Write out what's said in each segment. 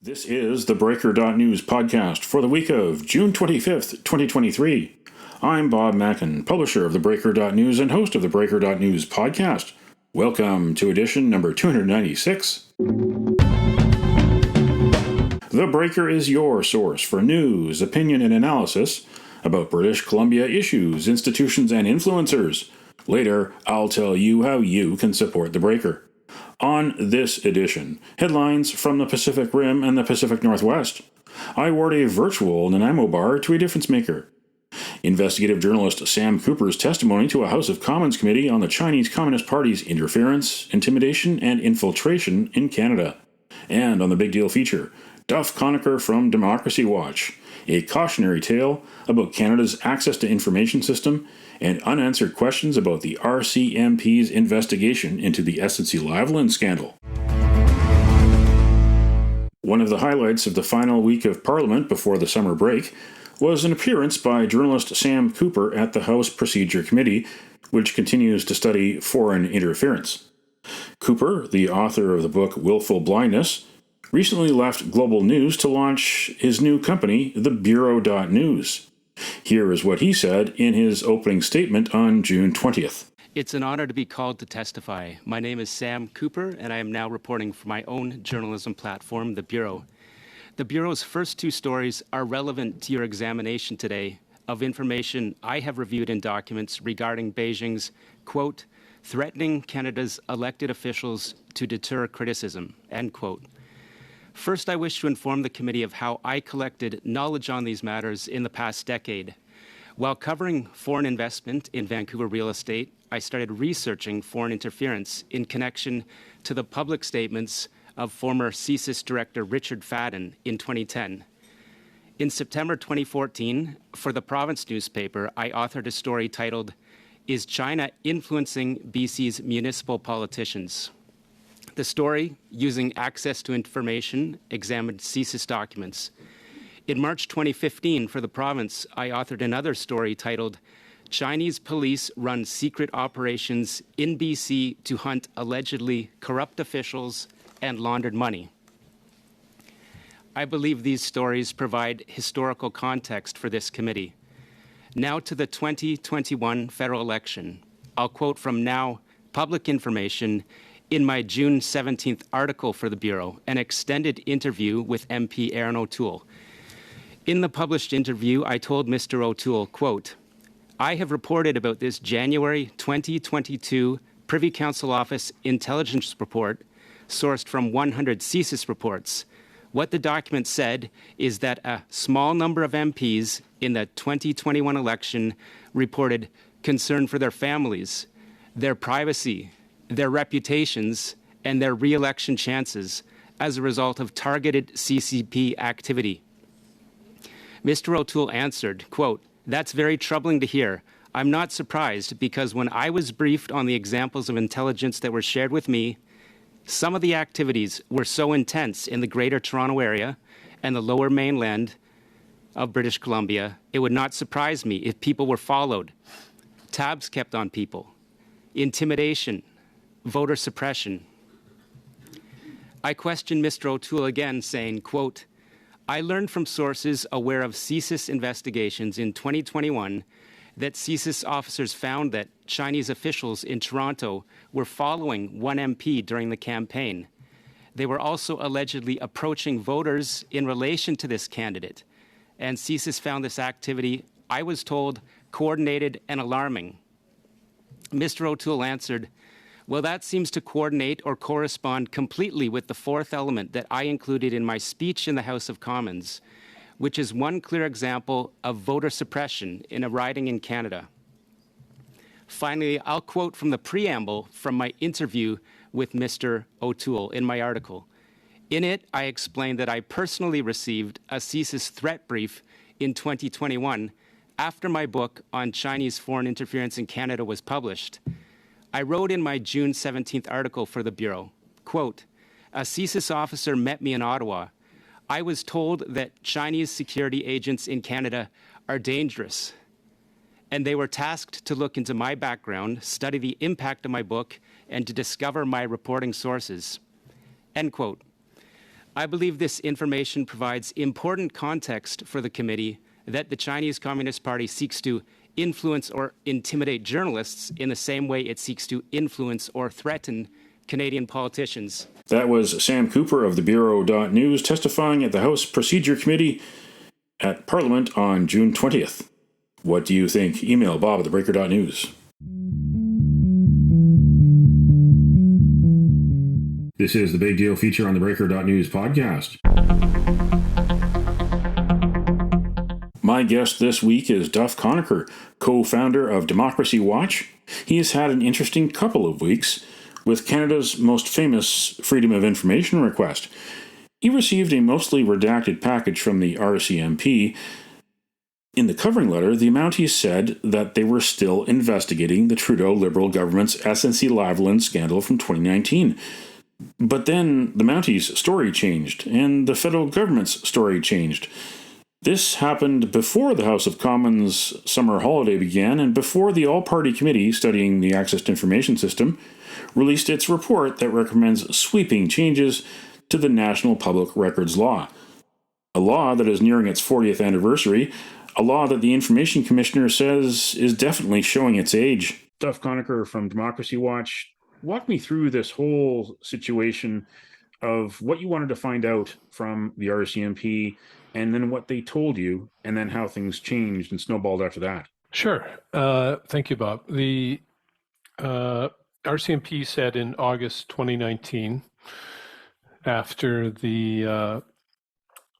This is the theBreaker.news podcast for the week of June 25th, 2023. I'm Bob Mackin, publisher of theBreaker.news and host of the theBreaker.news podcast. Welcome to edition number 296. The Breaker is your source for news, opinion, and analysis about British Columbia issues, institutions, and influencers. Later, I'll tell you how you can support the Breaker. On this edition, headlines from the Pacific Rim and the Pacific Northwest. I award a virtual Nanaimo bar to a difference maker. Investigative journalist Sam Cooper's testimony to a House of Commons committee on the Chinese Communist Party's interference, intimidation, and infiltration in Canada. And on the Big Deal feature, Duff Conacher from Democracy Watch, a cautionary tale about Canada's access to information system and unanswered questions about the RCMP's investigation into the SNC-Lavalin scandal. One of the highlights of the final week of Parliament before the summer break was an appearance by journalist Sam Cooper at the House Procedure Committee, which continues to study foreign interference. Cooper, the author of the book Willful Blindness, recently left Global News to launch his new company, theBreaker.news. Here is what he said in his opening statement on June 20th. It's an honor to be called to testify. My name is Sam Cooper, and I am now reporting for my own journalism platform, The Bureau. The Bureau's first two stories are relevant to your examination today of information I have reviewed in documents regarding Beijing's, quote, threatening Canada's elected officials to deter criticism, end quote. First, I wish to inform the committee of how I collected knowledge on these matters in the past decade. While covering foreign investment in Vancouver real estate, I started researching foreign interference in connection to the public statements of former CSIS Director Richard Fadden in 2010. In September 2014, for the Province newspaper, I authored a story titled, Is China Influencing BC's Municipal Politicians? The story, using access to information, examined CSIS documents. In March 2015, for the province, I authored another story titled, Chinese police run secret operations in BC to hunt allegedly corrupt officials and laundered money. I believe these stories provide historical context for this committee. Now to the 2021 federal election. I'll quote from Now Public Information in my June 17th article for the Bureau, an extended interview with MP Erin O'Toole. In the published interview, I told Mr. O'Toole, quote, I have reported about this January 2022 Privy Council Office intelligence report sourced from 100 CSIS reports. What the document said is that a small number of MPs in the 2021 election reported concern for their families, their privacy, their reputations, and their re-election chances as a result of targeted CCP activity. Mr. O'Toole answered, quote, that's very troubling to hear. I'm not surprised because when I was briefed on the examples of intelligence that were shared with me, some of the activities were so intense in the Greater Toronto Area and the Lower Mainland of British Columbia, it would not surprise me if people were followed, tabs kept on people, intimidation, voter suppression. I questioned Mr. O'Toole again, saying, quote, I learned from sources aware of CSIS investigations in 2021 that CSIS officers found that Chinese officials in Toronto were following one MP during the campaign. They were also allegedly approaching voters in relation to this candidate, and CSIS found this activity, I was told, coordinated and alarming. Mr. O'Toole answered, well, that seems to coordinate or correspond completely with the fourth element that I included in my speech in the House of Commons, which is one clear example of voter suppression in a riding in Canada. Finally, I'll quote from the preamble from my interview with Mr. O'Toole in my article. In it, I explained that I personally received a CSIS threat brief in 2021 after my book on Chinese foreign interference in Canada was published. I wrote in my June 17th article for the Bureau, quote, a CSIS officer met me in Ottawa. I was told that Chinese security agents in Canada are dangerous, and they were tasked to look into my background, study the impact of my book, and to discover my reporting sources, end quote. I believe this information provides important context for the committee that the Chinese Communist Party seeks to influence or intimidate journalists in the same way it seeks to influence or threaten Canadian politicians. That was Sam Cooper of theBureau.news testifying at the House Procedure Committee at Parliament on June 20th. What do you think? Email Bob at theBreaker.news. This is the Big Deal feature on the Breaker.news podcast. My guest this week is Duff Conacher, co-founder of Democracy Watch. He has had an interesting couple of weeks with Canada's most famous Freedom of Information request. He received a mostly redacted package from the RCMP. In the covering letter, the Mounties said that they were still investigating the Trudeau Liberal government's SNC-Lavalin scandal from 2019. But then the Mounties' story changed, and the federal government's story changed. This happened before the House of Commons summer holiday began and before the all-party committee studying the Access to Information System released its report that recommends sweeping changes to the National Public Records Law, a law that is nearing its 40th anniversary, a law that the Information Commissioner says is definitely showing its age. Duff Conacher from Democracy Watch, walk me through this whole situation of what you wanted to find out from the RCMP and then what they told you and then how things changed and snowballed after that. Sure. Thank you, Bob. The RCMP said in August 2019, after the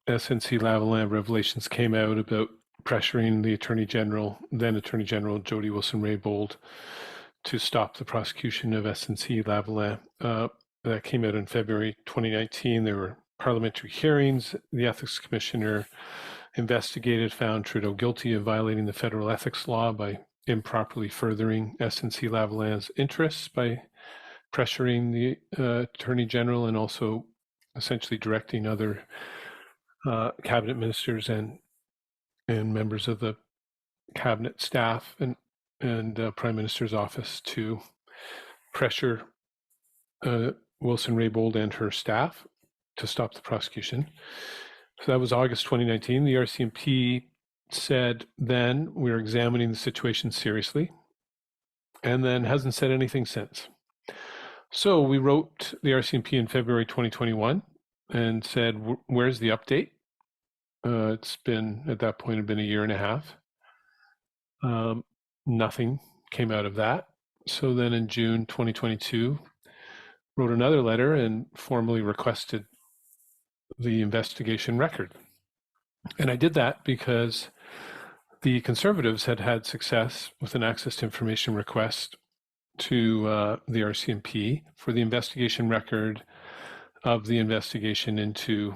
SNC-Lavalin revelations came out about pressuring the then Attorney General Jody Wilson-Raybould, to stop the prosecution of SNC-Lavalin. That came out in February 2019. There were parliamentary hearings. The Ethics Commissioner investigated, found Trudeau guilty of violating the federal ethics law by improperly furthering SNC-Lavalin's interests by pressuring the Attorney General and also essentially directing other cabinet ministers and members of the cabinet staff and Prime Minister's office to pressure Wilson-Raybould and her staff to stop the prosecution. So that was August 2019. The RCMP said then we're examining the situation seriously, and then hasn't said anything since. So we wrote the RCMP in February 2021 and said, where's the update? It's been, at that point, it had been a year and a half. Nothing came out of that. So then in June 2022, wrote another letter and formally requested the investigation record. And I did that because the Conservatives had had success with an access to information request to the RCMP for the investigation record of the investigation into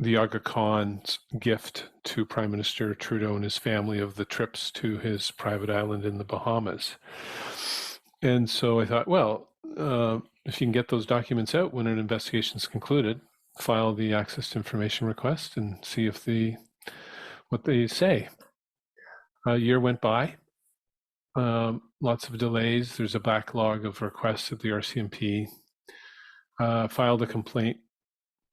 the Aga Khan's gift to Prime Minister Trudeau and his family of the trips to his private island in the Bahamas. And so I thought, well, if you can get those documents out when an investigation is concluded, file the access to information request and see if what they say. A year went by, lots of delays. There's a backlog of requests at the RCMP. Filed a complaint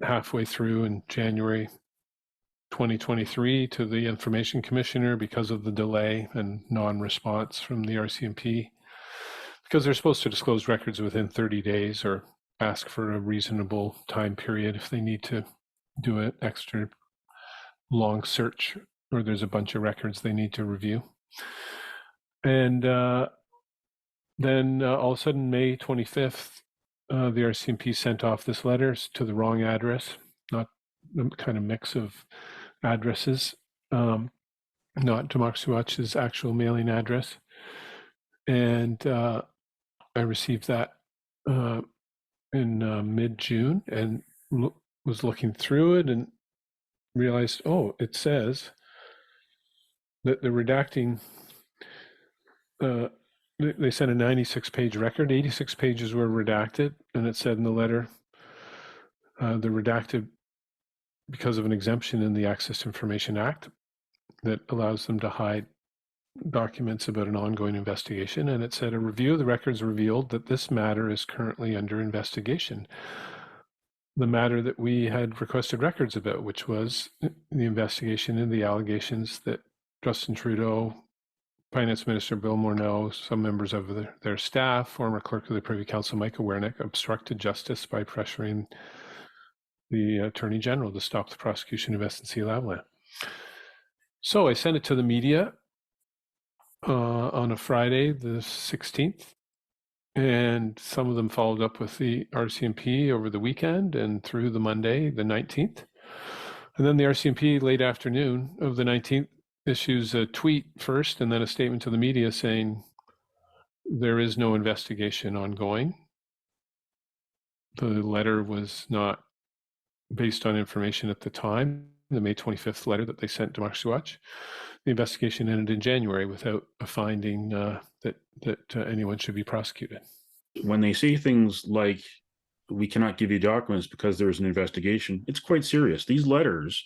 halfway through in January 2023 to the Information Commissioner because of the delay and non-response from the RCMP, because they're supposed to disclose records within 30 days or ask for a reasonable time period if they need to do an extra long search or there's a bunch of records they need to review. And then all of a sudden, May 25th, the RCMP sent off this letter to the wrong address, not a kind of mix of addresses, not Democracy Watch's actual mailing address. And I received that in mid-June and was looking through it and realized, oh, it says that the redacting, they sent a 96-page record, 86 pages were redacted, and it said in the letter, they're redacted because of an exemption in the Access to Information Act that allows them to hide documents about an ongoing investigation. And it said, a review of the records revealed that this matter is currently under investigation. the matter that we had requested records about, which was the investigation into the allegations that Justin Trudeau, Finance Minister Bill Morneau, some members of their staff, former Clerk of the Privy Council Michael Wernick, obstructed justice by pressuring the Attorney General to stop the prosecution of SNC-Lavalin. So I sent it to the media on a Friday, the 16th, and some of them followed up with the RCMP over the weekend and through the Monday, the 19th. And then the RCMP late afternoon of the 19th issues a tweet first and then a statement to the media saying there is no investigation ongoing. The letter was not based on information at the time, the May 25th letter that they sent to Democracy Watch. The investigation ended in January without a finding that anyone should be prosecuted. When they say things like, we cannot give you documents because there's an investigation, it's quite serious. These letters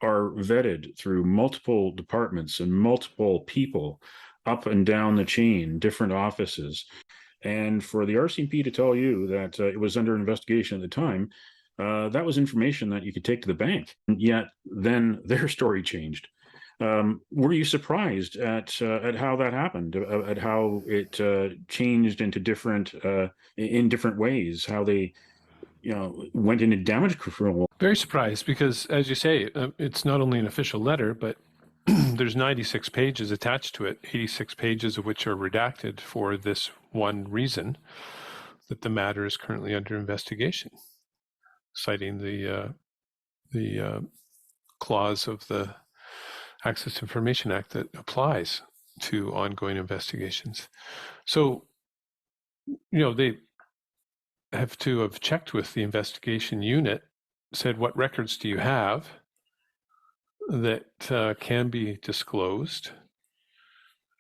are vetted through multiple departments and multiple people up and down the chain, different offices. And for the RCMP to tell you that it was under investigation at the time, that was information that you could take to the bank. And yet then their story changed. Were you surprised at how that happened, at how it changed into different in different ways, how they went into damage control? Very surprised because, as you say, it's not only an official letter, but there's 96 pages attached to it, 86 pages of which are redacted for this one reason, that the matter is currently under investigation, citing the clause of the Access to Information Act that applies to ongoing investigations. So, they have to have checked with the investigation unit, said, what records do you have that can be disclosed?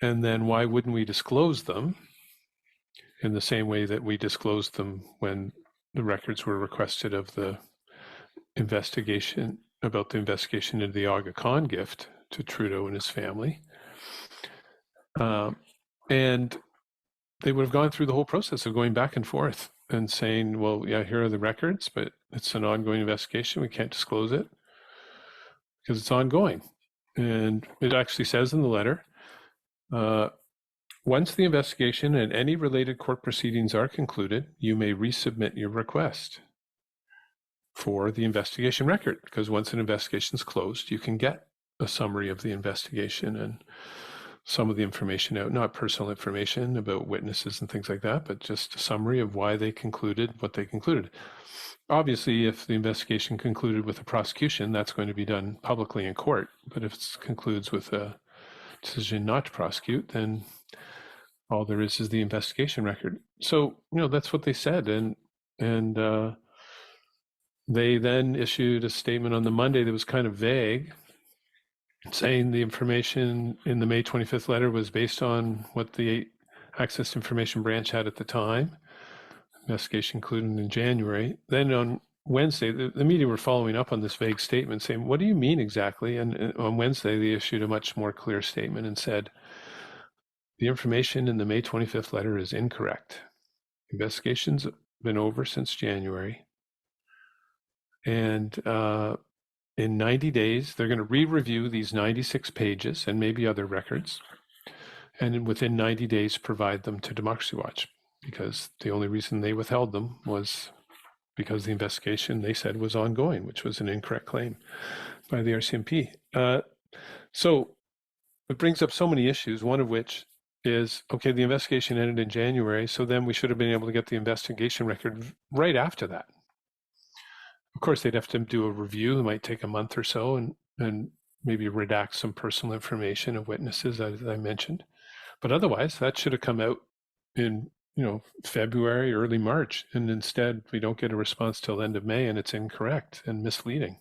And then why wouldn't we disclose them in the same way that we disclosed them when the records were requested of the investigation, about the investigation into the Aga Khan gift to Trudeau and his family. And they would have gone through the whole process of going back and forth and saying, well, yeah, here are the records, but it's an ongoing investigation. We can't disclose it because it's ongoing. And it actually says in the letter, once the investigation and any related court proceedings are concluded, you may resubmit your request for the investigation record, because once an investigation is closed, you can get a summary of the investigation and some of the information out, not personal information about witnesses and things like that, but just a summary of why they concluded what they concluded. Obviously, if the investigation concluded with a prosecution, that's going to be done publicly in court. But if it concludes with a decision not to prosecute, then all there is the investigation record. So, that's what they said. And they then issued a statement on the Monday that was kind of vague, saying the information in the May 25th letter was based on what the Access to Information Branch had at the time. Investigation concluded in January. Then on Wednesday, the media were following up on this vague statement, saying, what do you mean exactly? And on Wednesday, they issued a much more clear statement and said, the information in the May 25th letter is incorrect. Investigation's been over since January. And in 90 days, they're going to re-review these 96 pages and maybe other records, and within 90 days provide them to Democracy Watch, because the only reason they withheld them was because the investigation, they said, was ongoing, which was an incorrect claim by the RCMP. So it brings up so many issues, one of which is, okay, the investigation ended in January, so then we should have been able to get the investigation record right after that. Of course, they'd have to do a review. It might take a month or so, and maybe redact some personal information of witnesses, as I mentioned. But otherwise, that should have come out in February, early March. And instead, we don't get a response till the end of May, and it's incorrect and misleading.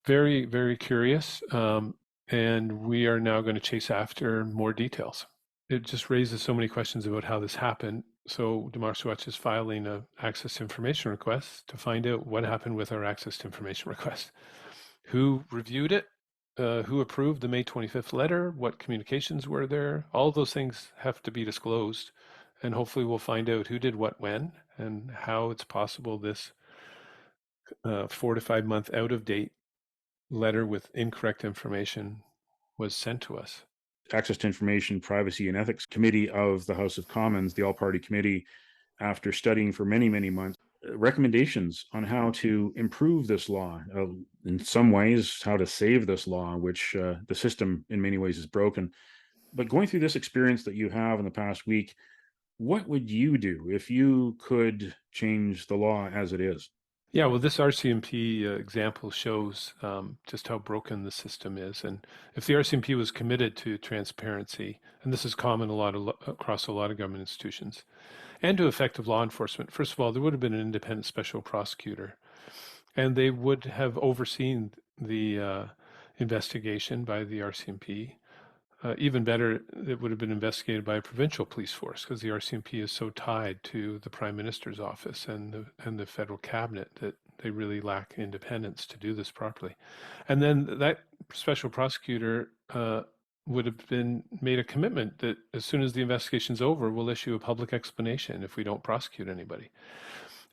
Very, very curious. And we are now going to chase after more details. It just raises so many questions about how this happened. So Democracy Watch is filing an access to information request to find out what happened with our access to information request. Who reviewed it? Who approved the May 25th letter? What communications were there? All those things have to be disclosed. And hopefully we'll find out who did what when and how it's possible this 4 to 5 month out of date letter with incorrect information was sent to us. Access to Information, Privacy and Ethics Committee of the House of Commons, the all-party committee, after studying for many, many months, recommendations on how to improve this law. In some ways, how to save this law, which the system in many ways is broken. But going through this experience that you have in the past week, what would you do if you could change the law as it is? Yeah, well, this RCMP example shows just how broken the system is. And if the RCMP was committed to transparency, and this is common across a lot of government institutions, and to effective law enforcement, first of all, there would have been an independent special prosecutor, and they would have overseen the investigation by the RCMP. Even better, it would have been investigated by a provincial police force, because the RCMP is so tied to the Prime Minister's office and the federal cabinet that they really lack independence to do this properly. And then that special prosecutor would have been made a commitment that as soon as the investigation's over, we'll issue a public explanation if we don't prosecute anybody.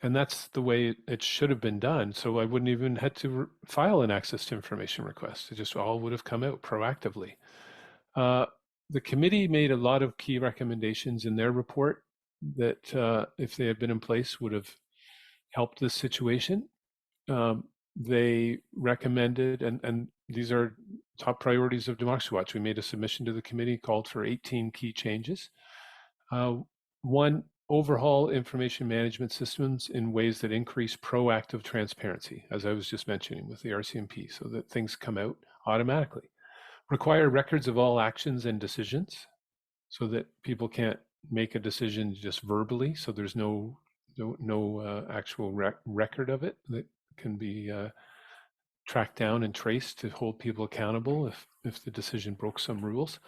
And that's the way it should have been done. So I wouldn't even had to file an access to information request. It just all would have come out proactively. The committee made a lot of key recommendations in their report that, if they had been in place, would have helped this situation. They recommended, and these are top priorities of Democracy Watch. We made a submission to the committee, called for 18 key changes. One, overhaul information management systems in ways that increase proactive transparency, as I was just mentioning with the RCMP, so that things come out automatically. Require records of all actions and decisions so that people can't make a decision just verbally. So there's no actual record of it that can be tracked down and traced to hold people accountable if the decision broke some rules.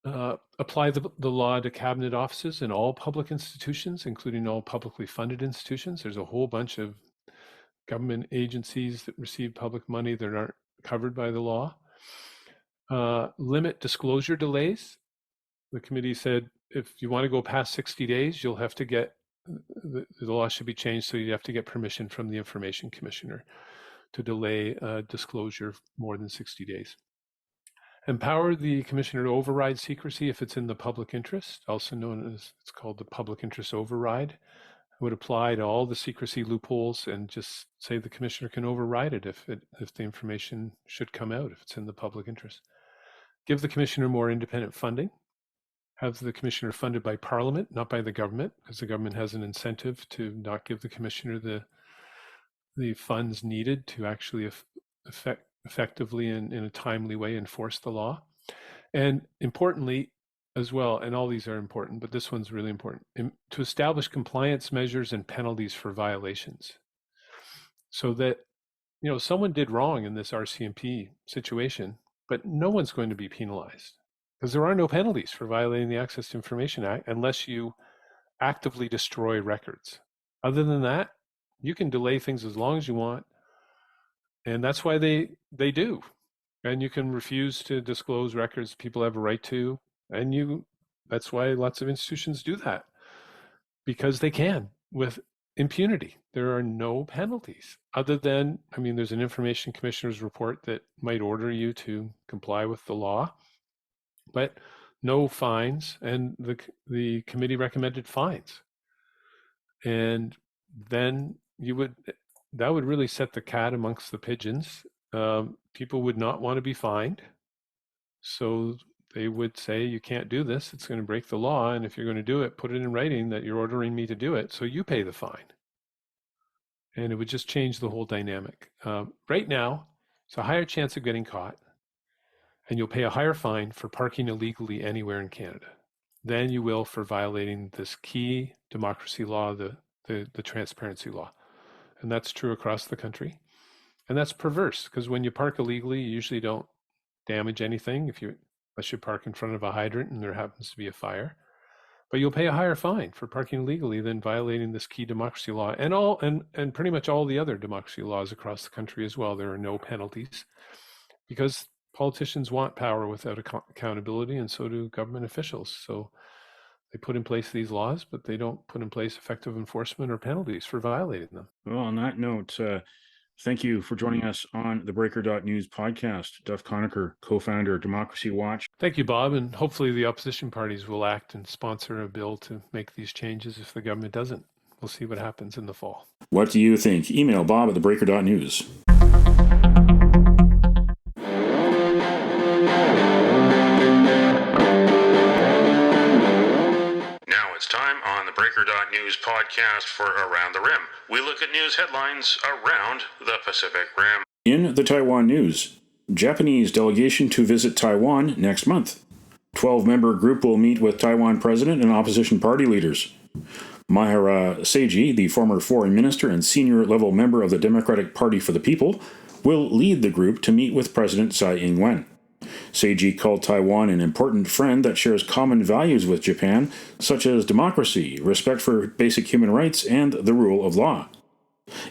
Apply the law to cabinet offices in all public institutions, including all publicly funded institutions. There's a whole bunch of government agencies that receive public money that aren't covered by the law. Limit disclosure delays. The committee said if you want to go past 60 days, you'll have to get, the law should be changed, so you have to get permission from the information commissioner to delay disclosure more than 60 days. Empower the commissioner to override secrecy if it's in the public interest, also known as, it's called the public interest override. It would apply to all the secrecy loopholes and just say the commissioner can override it if the information should come out, if it's in the public interest. Give the commissioner more independent funding. Have the commissioner funded by Parliament, not by the government, because the government has an incentive to not give the commissioner the funds needed to actually effectively and in a timely way enforce the law. And importantly as well, and all these are important, but this one's really important, to establish compliance measures and penalties for violations, so that, you know, someone did wrong in this RCMP situation, but no one's going to be penalized because there are no penalties for violating the Access to Information Act unless you actively destroy records. Other than that, you can delay things as long as you want. And that's why they do. And you can refuse to disclose records people have a right to. And that's why lots of institutions do that, because they can with impunity. There are no penalties other than, I mean, there's an information commissioner's report that might order you to comply with the law, but no fines. And the committee recommended fines. And then that would really set the cat amongst the pigeons. People would not want to be fined. So they would say, you can't do this. It's going to break the law. And if you're going to do it, put it in writing that you're ordering me to do it. So you pay the fine. And it would just change the whole dynamic. Right now, it's a higher chance of getting caught. And you'll pay a higher fine for parking illegally anywhere in Canada than you will for violating this key democracy law, the transparency law. And that's true across the country. And that's perverse, because when you park illegally, you usually don't damage anything unless you park in front of a hydrant and there happens to be a fire. But you'll pay a higher fine for parking illegally than violating this key democracy law, and pretty much all the other democracy laws across the country as well. There are no penalties because politicians want power without accountability, and so do government officials. So They put in place these laws, but they don't put in place effective enforcement or penalties for violating them. Well, on that note, thank you for joining us on the theBreaker.news podcast. Duff Conacher, co-founder of Democracy Watch. Thank you, Bob, and hopefully the opposition parties will act and sponsor a bill to make these changes if the government doesn't. We'll see what happens in the fall. What do you think? Email Bob at theBreaker.news. It's time on the Breaker.news podcast for Around the Rim. We look at news headlines around the Pacific Rim. In the Taiwan news, Japanese delegation to visit Taiwan next month. 12-member group will meet with Taiwan president and opposition party leaders. Maehara Seiji, the former foreign minister and senior-level member of the Democratic Party for the People, will lead the group to meet with President Tsai Ing-wen. Seiji called Taiwan an important friend that shares common values with Japan, such as democracy, respect for basic human rights, and the rule of law.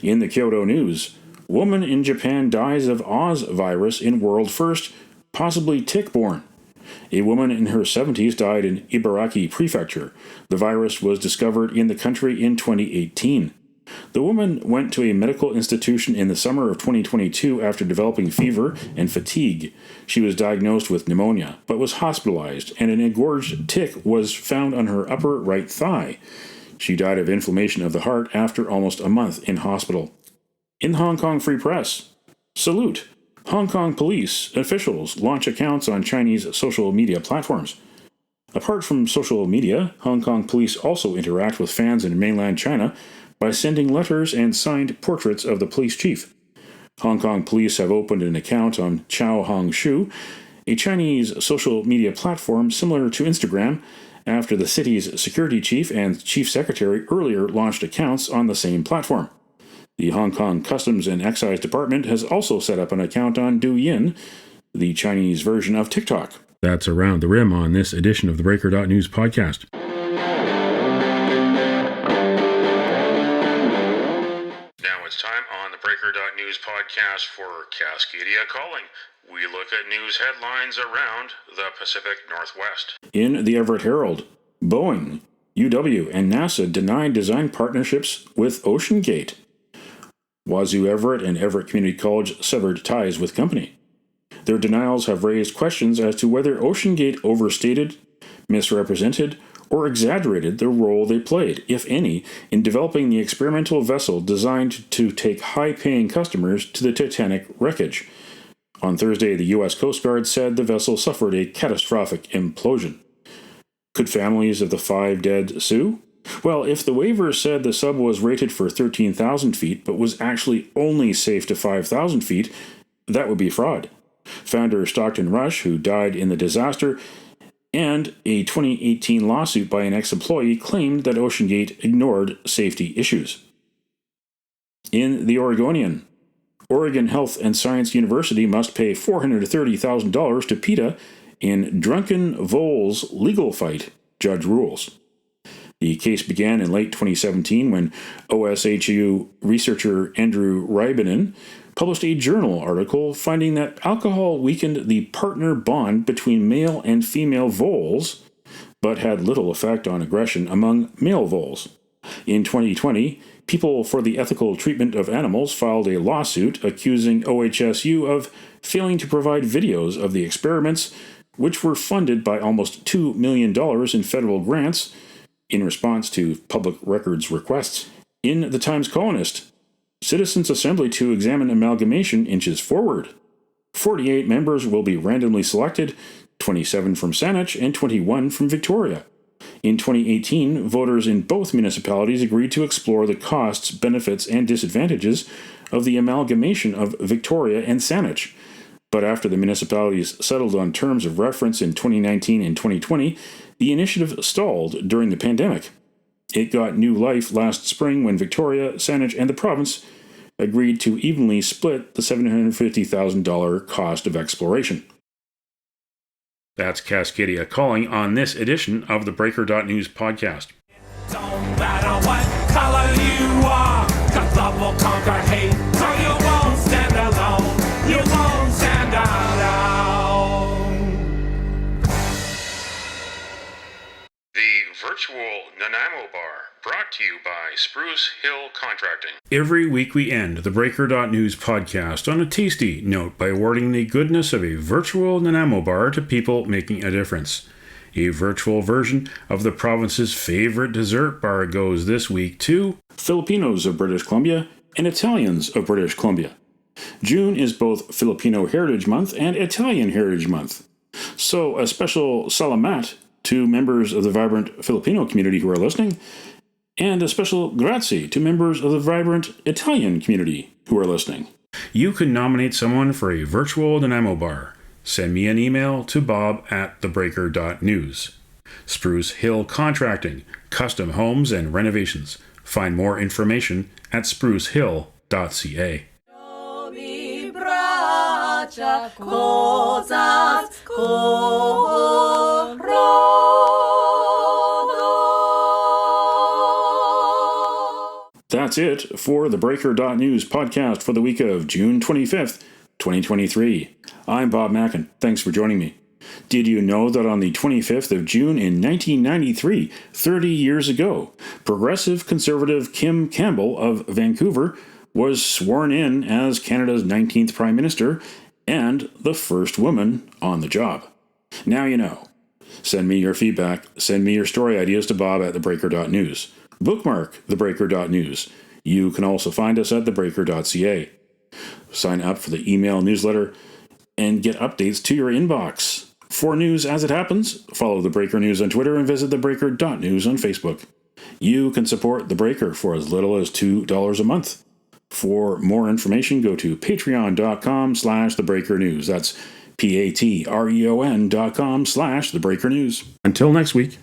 In the Kyoto news, woman in Japan dies of Oz virus in world first, possibly tick-borne. A woman in her 70s died in Ibaraki Prefecture. The virus was discovered in the country in 2018. The woman went to a medical institution in the summer of 2022 after developing fever and fatigue. She was diagnosed with pneumonia, but was hospitalized, and an engorged tick was found on her upper right thigh. She died of inflammation of the heart after almost a month in hospital. In the Hong Kong Free Press, salute! Hong Kong police officials launch accounts on Chinese social media platforms. Apart from social media, Hong Kong police also interact with fans in mainland China by sending letters and signed portraits of the police chief. Hong Kong police have opened an account on Chao Hong Shu, a Chinese social media platform similar to Instagram, after the city's security chief and chief secretary earlier launched accounts on the same platform. The Hong Kong Customs and Excise Department has also set up an account on Douyin, the Chinese version of TikTok. That's Around the Rim on this edition of the Breaker.news podcast. It's time on the Breaker.news podcast for Cascadia Calling. We look at news headlines around the Pacific Northwest. In the Everett Herald, Boeing, UW, and NASA denied design partnerships with OceanGate. Wazoo Everett and Everett Community College severed ties with company. Their denials have raised questions as to whether OceanGate overstated, misrepresented, or exaggerated the role they played, if any, in developing the experimental vessel designed to take high-paying customers to the Titanic wreckage. On Thursday, the U.S. Coast Guard said the vessel suffered a catastrophic implosion. Could families of the 5 dead sue? Well, if the waiver said the sub was rated for 13,000 feet but was actually only safe to 5,000 feet, that would be fraud. Founder Stockton Rush, who died in the disaster, and a 2018 lawsuit by an ex-employee claimed that OceanGate ignored safety issues. In the Oregonian, Oregon Health and Science University must pay $430,000 to PETA in drunken voles legal fight, judge rules. The case began in late 2017 when OSHU researcher Andrew Rybinen published a journal article finding that alcohol weakened the partner bond between male and female voles, but had little effect on aggression among male voles. In 2020, People for the Ethical Treatment of Animals filed a lawsuit accusing OHSU of failing to provide videos of the experiments, which were funded by almost $2 million in federal grants in response to public records requests. In the Times Colonist, Citizens' Assembly to examine amalgamation inches forward. 48 members will be randomly selected, 27 from Saanich and 21 from Victoria. In 2018, voters in both municipalities agreed to explore the costs, benefits, and disadvantages of the amalgamation of Victoria and Saanich. But after the municipalities settled on terms of reference in 2019 and 2020, the initiative stalled during the pandemic. It got new life last spring when Victoria, Saanich, and the province agreed to evenly split the $750,000 cost of exploration. That's Cascadia calling on this edition of the Breaker.news podcast. Don't matter what color you are, 'cause love will conquer hate, so you won't stand alone, you won't stand alone. The to you by Spruce Hill Contracting. Every week we end the Breaker.news podcast on a tasty note by awarding the goodness of a virtual Nanaimo bar to people making a difference. A virtual version of the province's favorite dessert bar goes this week to Filipinos of British Columbia and Italians of British Columbia. June is both Filipino Heritage Month and Italian Heritage Month. So a special salamat to members of the vibrant Filipino community who are listening, and a special grazie to members of the vibrant Italian community who are listening. You can nominate someone for a virtual Nanaimo bar. Send me an email to bob@theBreaker.news. Spruce Hill Contracting, custom homes and renovations. Find more information at sprucehill.ca. That's it for the Breaker.news podcast for the week of June 25th, 2023. I'm Bob Mackin. Thanks for joining me. Did you know that on the 25th of June in 1993, 30 years ago, progressive conservative Kim Campbell of Vancouver was sworn in as Canada's 19th Prime Minister and the first woman on the job? Now you know. Send me your feedback. Send me your story ideas to bob@theBreaker.news. Bookmark theBreaker.news. You can also find us at theBreaker.ca. Sign up for the email newsletter and get updates to your inbox. For news as it happens, follow The Breaker News on Twitter and visit theBreaker.news on Facebook. You can support The Breaker for as little as $2 a month. For more information, go to patreon.com/thebreakernews. That's patreon.com/thebreakernews. Until next week.